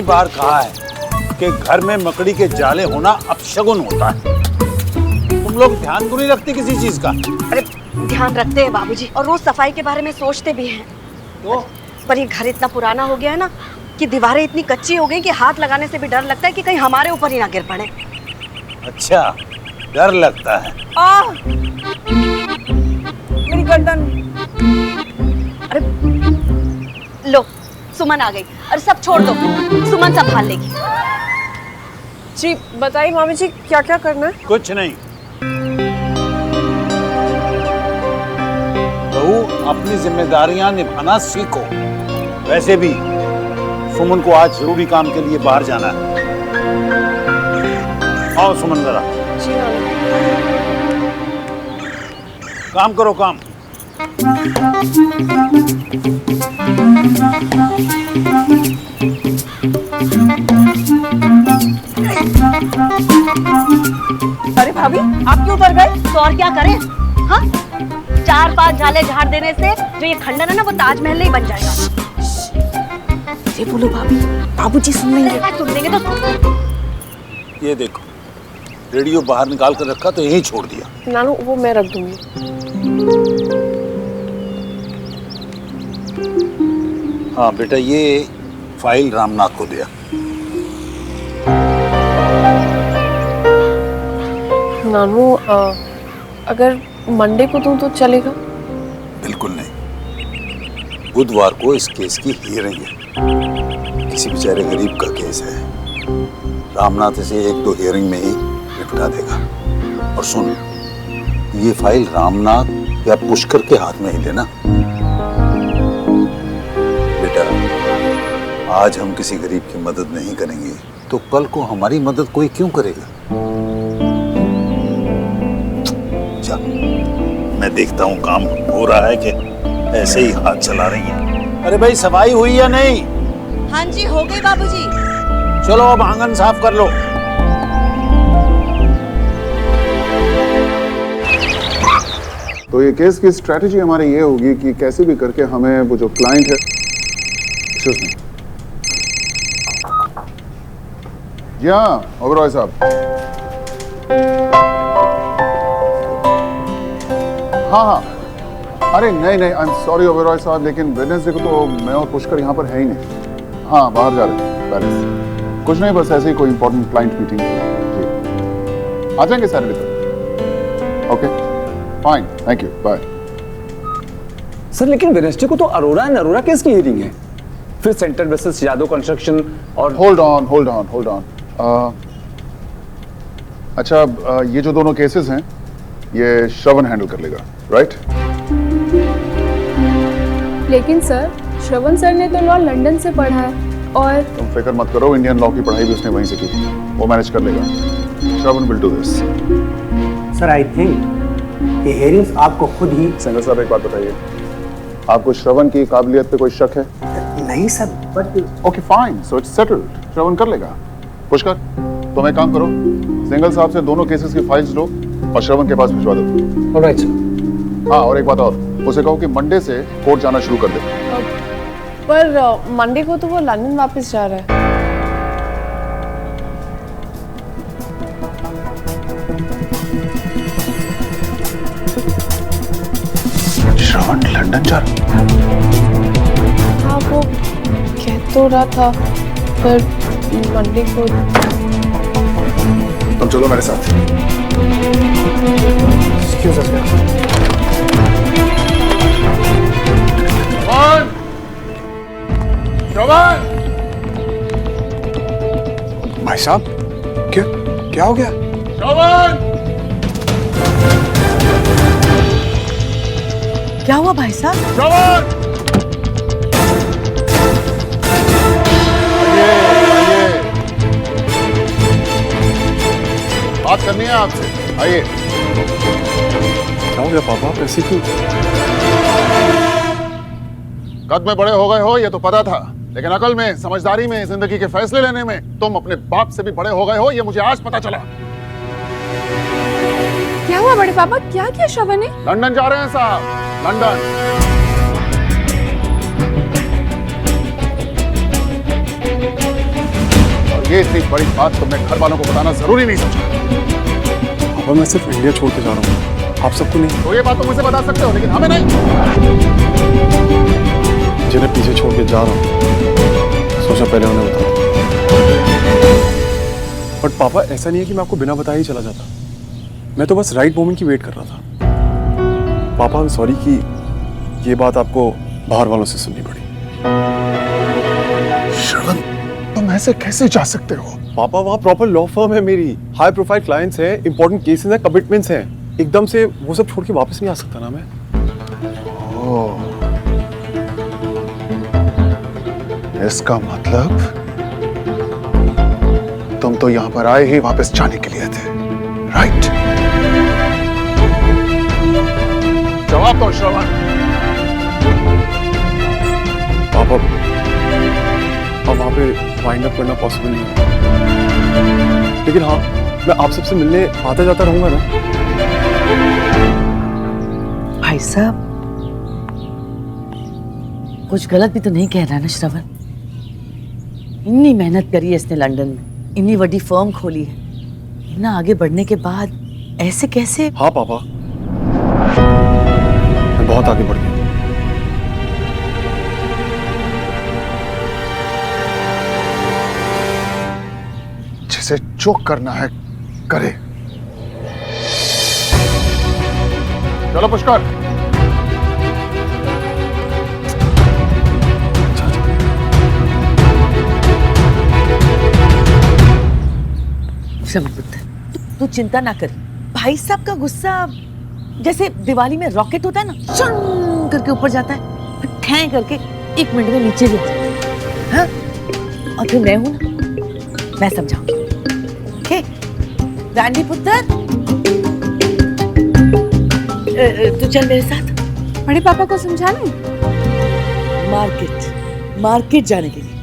बार कहा है कि घर में मकड़ी के जाले होना अपशगुन होता है। तुम लोग ध्यान क्यों नहीं रखते किसी चीज का? अरे ध्यान रखते हैं बाबूजी, और रोज सफाई के बारे में सोचते भी हैं। तो पर ये घर इतना पुराना हो गया है ना कि दीवारें इतनी कच्ची हो गई कि हाथ लगाने से भी डर लगता है कि कहीं हमारे ऊपर ही ना गिर पड़े। अच्छा, डर लगता है। मेरी गर्दन। अरे लो, सुमन आ गई। अरे सब छोड़ दो, सुमन संभाल लेगी। जी बताइए मामी जी, क्या क्या करना है? कुछ नहीं। बहू, अपनी जिम्मेदारियां निभाना सीखो। वैसे भी सुमन को आज जरूरी काम के लिए बाहर जाना है। आओ सुमन, जरा जी काम करो, काम। अरे भाभी, आप क्यों उतर गए? तो और क्या करें? हाँ, 4-5 झाले झाड़ देने से जो ये खंडन है ना, वो ताजमहल नहीं बन जाएगा। ये बोलो भाभी, बाबूजी सुन लेंगे। सुन लेंगे तो ये देखो, रेडियो बाहर निकाल कर रखा तो यहीं छोड़ दिया। नानू, वो मैं रख दूंगी। हाँ बेटा, ये फाइल रामनाथ को दिया। नानू, अगर मंडे को दूं तो चलेगा? बिल्कुल नहीं। बुधवार को इस केस की हियरिंग है। किसी बेचारे गरीब का केस है। रामनाथ इसे 1-2 हियरिंग में ही निपटा देगा। और सुन, ये फाइल रामनाथ या पुष्कर के हाथ में ही देना। बेटा, आज हम किसी गरीब की मदद नहीं करेंगे तो कल को हमारी मदद कोई क्यों करेगा? चल, मैं देखता हूँ काम हो रहा है कि ऐसे ही हाथ चला रही है। अरे भाई, सफाई हुई या नहीं? हाँ जी, हो गई बाबूजी। चलो अब आंगन साफ कर लो। तो ये केस की स्ट्रैटेजी हमारी ये होगी कि कैसे भी करके हमें वो जो क्लाइंट है, एक्सक्यूज मी, जी हाँ ओबरॉय साहब, हाँ हाँ, अरे नहीं नहीं, आई एम सॉरी ओबरॉय साहब, लेकिन वेडनेसडे को तो मैं और पुष्कर यहाँ पर है ही नहीं। हाँ, बाहर जा रहे हैं पैलेस। कुछ नहीं, बस ऐसे ही कोई इंपॉर्टेंट क्लाइंट मीटिंग। जी, आ जाएंगे सारे मित्र। Okay fine, thank you, bye. Sir लेकिन वेडनेसडे को तो अरोरा एंड अरोरा केस की हियरिंग है, फिर सेंटर वर्सेस यादव कंस्ट्रक्शन और होल्ड ऑन। अच्छा, ये जो दोनों केसेस हैं ये श्रवण हैंडल कर लेगा, राइट? लेकिन सर, श्रवण सर ने तो लॉ लंदन से पढ़ा है और तुम फिक्र मत करो, इंडियन लॉ की पढ़ाई भी उसने वहीं से की, वो मैनेज कर लेगा। Shravan will do this. Sir I think ये हेयरिंग्स आपको खुद ही। सेंगर साहब, एक बात बताइए, आपको श्रवण की काबिलियत पे कोई शक है? नहीं sir, but okay fine, so it's settled, Shravan कर लेगा। पुष्कर, तुम एक काम करो, सिंगल साहब से दोनों केसेस की फाइल्स लो और श्रवण के पास भिजवा दो। Alright sir. हाँ, और एक बात और, उसे कहो कि मंडे से कोर्ट जाना शुरू कर दे। पर मंडे को तो वो लंदन वापस जा रहा है। श्रवण लंदन जा रहा? हाँ, वो कह तो रहा था, पर मंडे को। तुम चलो मेरे साथ। Excuse us sir. श्रवण! भाई साहब, क्या हो गया? श्रवण! क्या हुआ भाई साहब? श्रवण! आइए। बात करनी है आपसे, आइए। क्या हो गया पापा, कैसे क्यों? कद में बड़े हो गए हो ये तो पता था, लेकिन अकल में, समझदारी में, जिंदगी के फैसले लेने में तुम अपने बाप से भी बड़े हो गए हो, ये मुझे आज पता चला। क्या हुआ बड़े पापा, क्या किया श्रवण ने? लंदन जा रहे हैं साहब, लंदन। ये इतनी बड़ी बात तुमने घर वालों को बताना जरूरी नहीं समझा। पापा मैं सिर्फ इंडिया छोड़ के जा रहा हूँ, आप सबको नहीं। तो ये बात तुम मुझे बता सकते हो लेकिन हमें नहीं। जिन्हें पीछे छोड़ के जा रहा हूँ, सोचा पहले उन्हें बताऊं। बट पापा ऐसा नहीं है कि मैं आपको बिना बताए ही चला जाता, मैं तो बस राइट मोमेंट की वेट कर रहा था। पापा आई एम सॉरी कि ये बात आपको बाहर वालों से सुननी पड़ी। श्रवण, तुम ऐसे कैसे जा सकते हो? पापा वहाँ प्रॉपर लॉ फर्म है मेरी, हाई प्रोफाइल क्लाइंट्स हैं, इंपॉर्टेंट केसेस हैं, कमिटमेंट्स हैं। एकदम से वो सब छोड़ के वापस नहीं आ सकता ना मैं। इसका मतलब तुम तो यहां पर आए ही वापस जाने के लिए थे, राइट? जवाब दो श्रवण। पापा अब वहाँ पे वाइंड अप करना पॉसिबल नहीं है, लेकिन हाँ मैं आप सबसे मिलने आता जाता रहूंगा ना। भाई साहब, कुछ गलत भी तो नहीं कह रहा ना श्रवण? इतनी मेहनत करी है इसने लंदन में, इतनी बड़ी फर्म खोली है, इतना आगे बढ़ने के बाद ऐसे कैसे? हाँ पापा, मैं बहुत आगे बढ़ गया। जिसे जो करना है करे। चलो पुष्कर। श्रवण पुत्र, तू चिंता ना कर। भाई साहब का गुस्सा जैसे दिवाली में रॉकेट होता है ना, शूं करके ऊपर जाता है, फिर ठैं करके 1 मिनट में नीचे गिर जाता है। हाँ? और फिर मैं हूं ना, मैं समझाऊंगी। ओके रैंडी पुत्र, तू चल मेरे साथ। बड़े पापा को समझाना मार्केट जाने के लिए।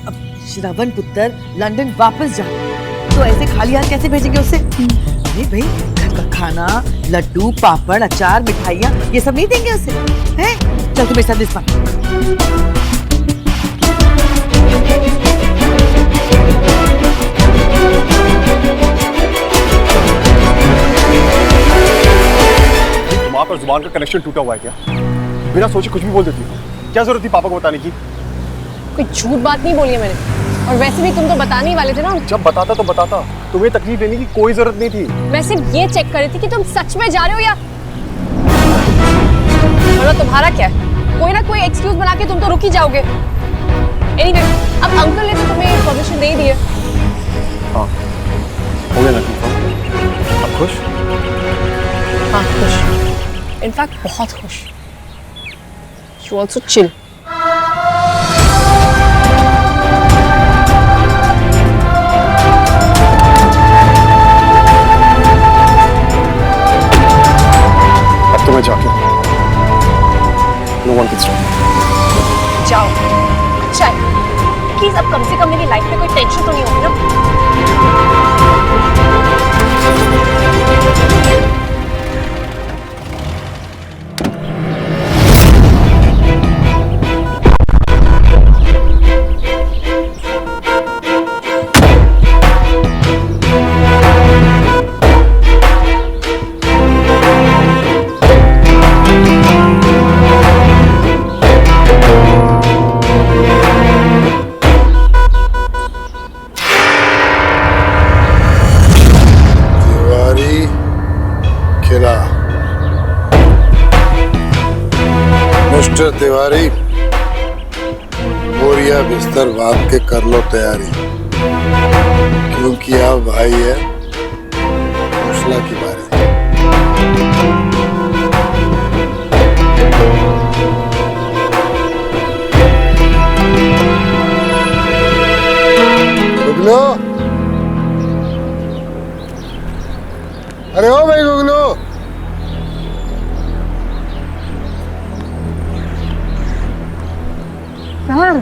अब श्रवण पुत्र लंदन वापस जाना, तो ऐसे खाली हाथ कैसे भेजेंगे उसे? अरे भाई, घर का खाना, लड्डू, पापड़, अचार, मिठाइयाँ, ये सब नहीं देंगे उसे? हैं? चल तू मेरे साथ इस बार। दिमाग और जुबान का कनेक्शन टूटा हुआ है क्या? बिना सोचे कुछ भी बोल देती हो। क्या जरूरत थी पापा को बताने की? कोई झूठ बात नहीं बोली है मैंने, और वैसे भी तुम तो बताने ही वाले थे ना। जब बताता तो बताता, तुम्हें तकलीफ लेने की कोई जरूरत नहीं थी। मैं सिर्फ ये चेक कर रही थी कि तुम सच में जा रहे हो या तुम्हारा क्या है? कोई ना कोई एक्सक्यूज बना के तुम तो रुक ही जाओगे। एनीवे, अब अंकल ने तो तुम्हें परमिशन दे दी है। हाँ, हो गया ना कंफर्म? अब खुश? हाँ खुश, इनफैक्ट बहुत खुश। You also chill. अब तो मैं जाके नो वन कैन स्टॉप। जाओ, अच्छा है। प्लीज अब कम से कम मेरी लाइफ में कोई टेंशन तो नहीं होगी ना? मिस्टर तिवारी, बोरिया बिस्तर बांध के कर लो तैयारी, क्योंकि अब भाई है हौसला की बारी। गुगलो, अरे ओ भाई गुगलो, सर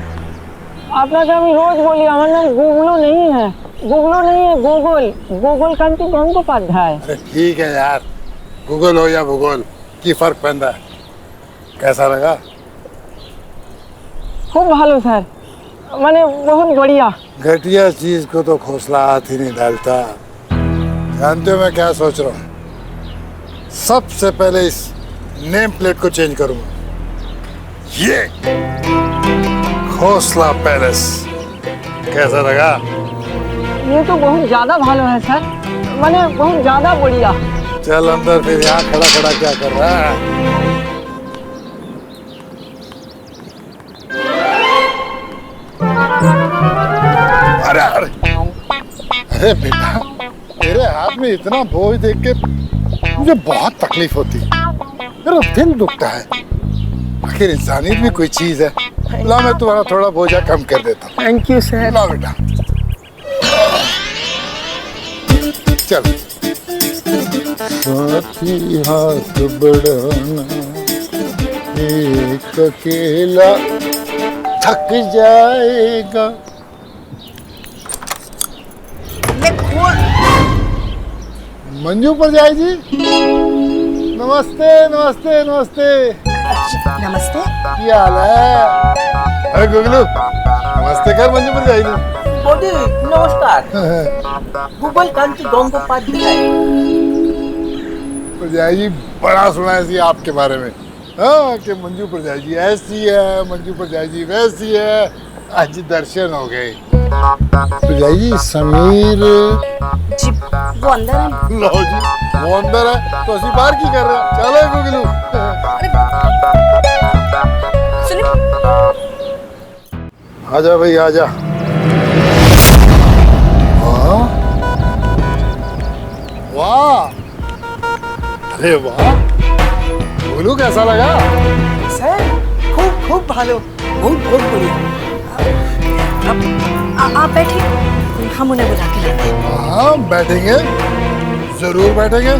आपका कभी रोज बोलिए, हमारा नाम गूगलो नहीं है, गूगलो नहीं है, गूगल कांति गंगोपाध्याय। अरे ठीक है यार, गूगल हो या भूगोल की फर्क पैदा है। कैसा लगा? खूब भालो सर, मैंने बहुत बढ़िया। घटिया चीज को तो खोसला हाथ ही नहीं डालता। जानते हो मैं क्या सोच रहा हूँ? सबसे पहले इस नेम प्लेट को चेंज करूंगा। ये खोसला पैलेस कैसा लगा? ये तो बहुत ज्यादा भालो है सर, मैंने बहुत ज्यादा बढ़िया। चल अंदर, फिर यहाँ खड़ा खड़ा क्या कर रहा है? अरे अरे अरे बेटा, तेरे हाथ में इतना बोझ देख के मुझे बहुत तकलीफ होती है, मेरा दिल दुखता है। आखिर इंसानियत भी कोई चीज है। ला, मैं तुम्हारा थोड़ा बोझा कम कर देता हूँ। Thank you sir. ला बेटा, चल। साथी हाथ बढ़ाना, एक अकेला थक जाएगा। मंजू पर जाए जी, नमस्ते नमस्ते नमस्ते। नमस्ते। क्या हाल है? अरे गुगलू, नमस्ते कर मंजू पर जाए जी। मोदी नमस्कार। गूगल कांति गंगोपाध्याय। प्रजाई जी बड़ा सुना है जी आपके बारे में। हाँ, कि मंजू प्रजाई जी ऐसी है, मंजू प्रजाई जी वैसी है। आज दर्शन हो गए। प्रजाई जी समीर जी वो अंदर है। लो जी, वो अंदर है तो असी बाहर की कर रहे हैं। चलो गुगलू। सुनिए, आजा भाई आजा। वाह, अरे वाह, गुगलू कैसा लगा? सर खूब खूब भालो, बहुत बहुत बढ़िया। आप बैठिए, हम उन्हें बुला के लाते हैं। हाँ बैठेंगे, जरूर बैठेंगे।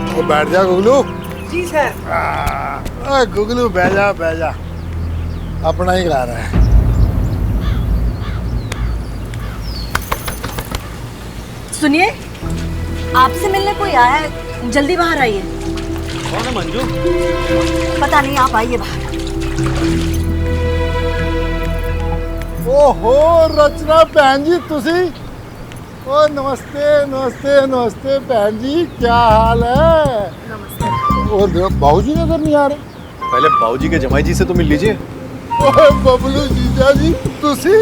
तो बैठ जा गुगलू। जी सर। गुगलू बैठ जा बैठ जा, अपना ही ला रहा है। सुनिए, आपसे मिलने कोई आया है, जल्दी बाहर आइए। कौन है मंजू? पता नहीं, आप आइए बाहर। ओहो रचना भैन जी तुसी। ओ नमस्ते नमस्ते नमस्ते भैन जी, क्या हाल है? नमस्ते। और बाबूजी नजर नहीं आ रहे। पहले बाबूजी के जमाई जी से तो मिल लीजिए। ओए बबलू जीजा जी तुसी।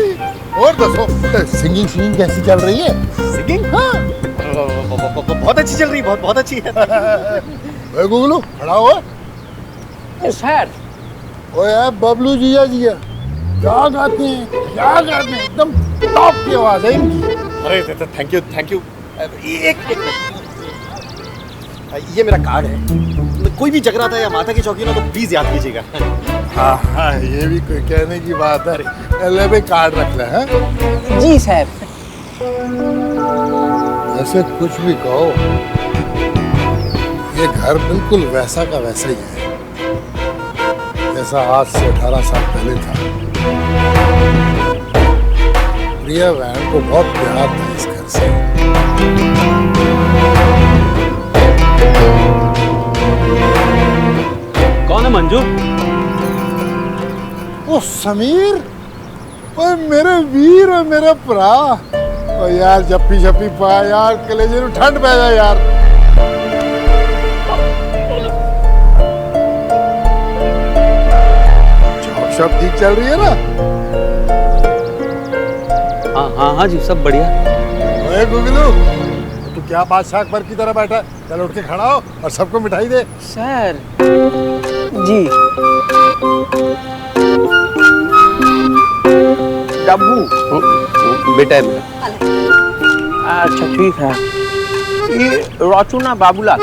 और दसो, सिंगिंग कैसी चल रही है? सिंगिंग? हाँ। बहुत अच्छी चल रही, बहुत बहुत अच्छी है। गुगलू खड़ा हो। सर। ओए यार बबलू जीजा जी है, क्या गाते हैं, क्या गाते हैं, एकदम टॉप की आवाज है इनकी। अरे थैंक यू थैंक यू। एक ये मेरा कार्ड है, कोई भी जगराता है या माता की चौकी ना तो प्लीज याद कीजिएगा। हाँ हाँ, ये भी कोई कहने की बात है। ले भाई कार्ड रख ले। हैं? जी सर। ऐसे कुछ भी कहो, ये घर बिल्कुल वैसा का वैसा ही है जैसा आज से 18 साल पहले था। प्रिया बहन को बहुत प्यार था इस घर से। कौन है मंजू? ओ समीर, ओए मेरे वीर और मेरे भरा। ओ यार जप्पी छप्पी पा यार, कलेजे में ठंड पै जा यार। जॉब शॉप ठीक चल रही है ना? हाँ जी, सब बढ़िया। ओए गुगलू, तू क्या बादशाह अकबर की तरह बैठा है? चल उठ के खड़ा हो और सबको मिठाई दे। सर। जी। डब्बू बेटा है मेरा। अच्छा ठीक है। ये राचू ना बाबूलाल?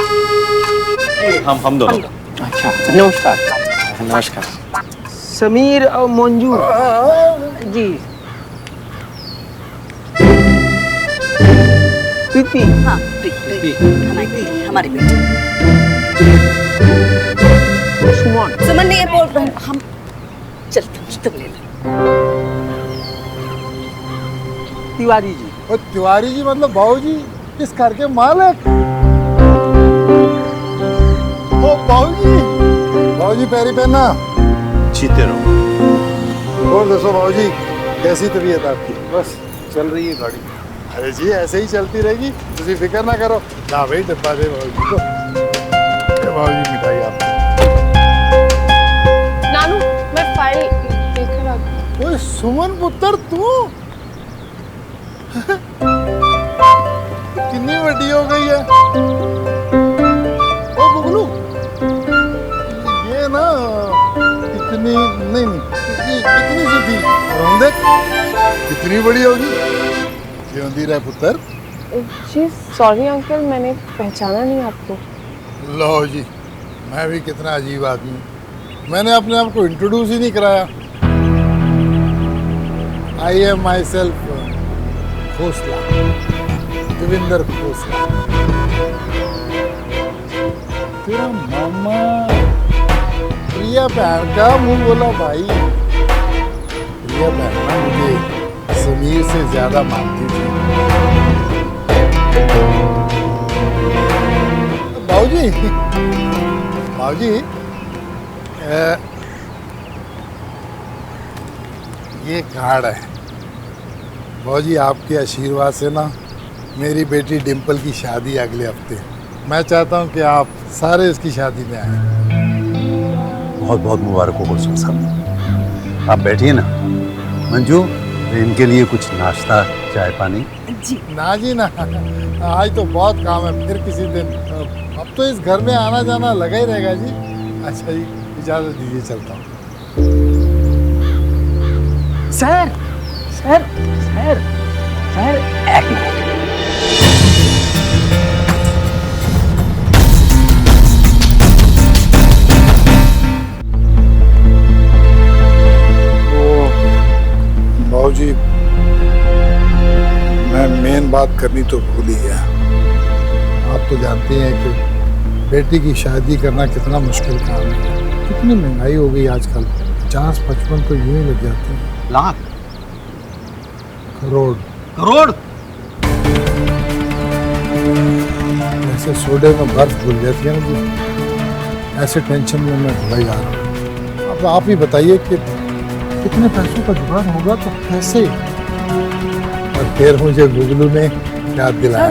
हम दोनों। अच्छा नमस्कार। नमस्कार। समीर और मंजू जी। प्रीति। हाँ प्रीति, हमारी बेटी। सुमन ने ये बोल रहे हैं, हम चल तुम ले लो। तिवारी जी। ओ तिवारी जी मतलब बाबूजी, इस घर के मालिक। ओ बाबूजी, बाबूजी पैरी पहना। जीते रहो। और दसो बाबूजी, कैसी तबीयत आपकी? बस चल रही है गाड़ी। अरे जी ऐसे ही चलती रहेगी, तुझे फिक्र ना करो। ना भाई डब्बा दे भाजी को। भाजी मिठाई आप। नानू मैं फाइल लेकर आ। ओए सुमन पुत्र तू कितनी बड़ी हो गई है। ओ बुगलू ये ना इतनी नहीं इतनी सी थी और हम देख कितनी बड़ी होगी। क्यों दी रहा पुत्र? जी सॉरी अंकल, मैंने पहचाना नहीं आपको। लो जी, मैं भी कितना अजीब आदमी हूँ, मैंने अपने आप को इंट्रोड्यूस ही नहीं कराया। I am my self Khosla, Devendra Khosla. तेरा मामा प्रिया बहन का मुंह बोला भाई। प्रिया बहन ना मुझे समीर से ज्यादा मानती थी। बाबूजी, बाबूजी ये कार्ड है। बाबूजी आपके आशीर्वाद से ना मेरी बेटी डिम्पल की शादी अगले हफ्ते। मैं चाहता हूँ कि आप सारे इसकी शादी में आए। बहुत बहुत मुबारक हो गुलशन साहब। आप बैठिए ना। मंजू, इनके लिए कुछ नाश्ता चाय पानी। जी ना जी ना, आज तो बहुत काम है, फिर किसी दिन। अब तो इस घर में आना जाना लगा ही रहेगा जी। अच्छा जी, इजाजत दीजिए, चलता हूँ। सर सर सर सर एक मिनट। बाबूजी मैं मेन बात करनी तो भूल ही गया। आप तो जानते हैं कि बेटी की शादी करना कितना मुश्किल काम है। कितनी महंगाई हो गई आजकल। 50-55 तो यूं ही लग जाते हैं। लाख करोड़ करोड़ ऐसे सोडे में बर्फ घुल जाती है ना जी। ऐसे टेंशन में मैं भुला जा रहा हूँ। अब आप ही बताइए कि कितने पैसों का जुगाड़ होगा तो कैसे। और फिर मुझे गुगलू ने याद दिलाया।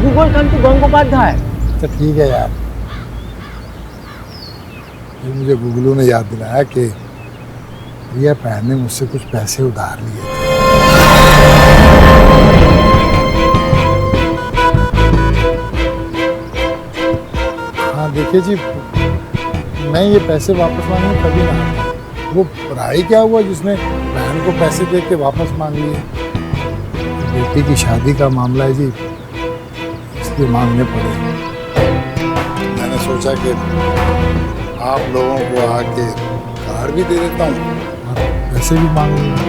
गूगल कंटू गंगोपाध्याय। तो ठीक है यार, फिर मुझे गुगलू ने याद दिलाया कि प्रिया बहन ने मुझसे कुछ पैसे उधार लिए थे। हाँ देखिए जी, मैं ये पैसे वापस मांगने कभी ना आता। वो पढ़ाई क्या हुआ जिसने बहन को पैसे दे के वापस मांग लिए। बेटी की शादी का मामला है जी, इसलिए मांगने पड़े। मैंने सोचा कि आप लोगों को आके कार्ड भी दे देता हूँ और पैसे भी मांग लूँगा।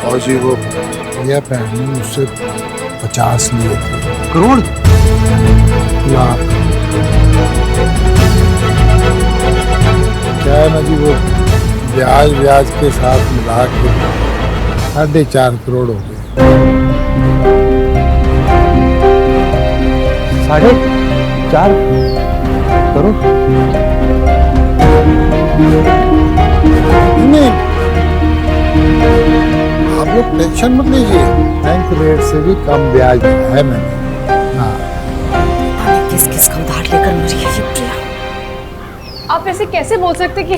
और जी वो प्रिया बहन ने मुझसे 50 लिए थे। करोड़ लाख। क्या है ना जी, वो ब्याज के साथ मिला के 4.5 करोड़ हो गए। 4.5 करोड़? नहीं, आप लोग टेंशन मत लीजिए, बैंक रेट से भी कम ब्याज है मैंने। हाँ किस किस का उधार लेकर मुझे ये प्रिया। आप ऐसे कैसे बोल सकते कि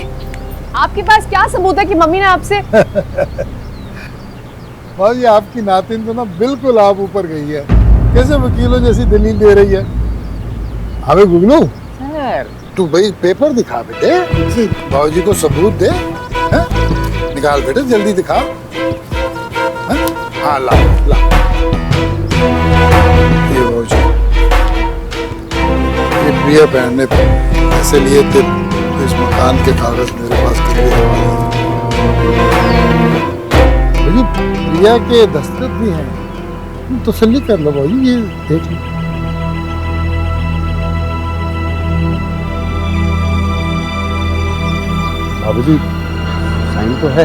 आपके पास क्या सबूत है कि मम्मी ने आपसे। भाई आपकी नातिन तो ना बिल्कुल आप ऊपर गई है। कैसे वकीलों जैसी दलील दे रही है। अबे गुगलू सर, तू भाई पेपर दिखा बेटे, बाबूजी को सबूत दे। हैं? निकाल बेटे जल्दी दिखा। हैं? हाँ ला ला, ये बाबूजी, ये प्रिया बहन ने पैसे लिए थे, इस मकान के कागज मेरे पास प्रिया के दस्तखत भी हैं। तसल्ली कर लो भाई, ये देख लो। बाबूजी साइन तो है।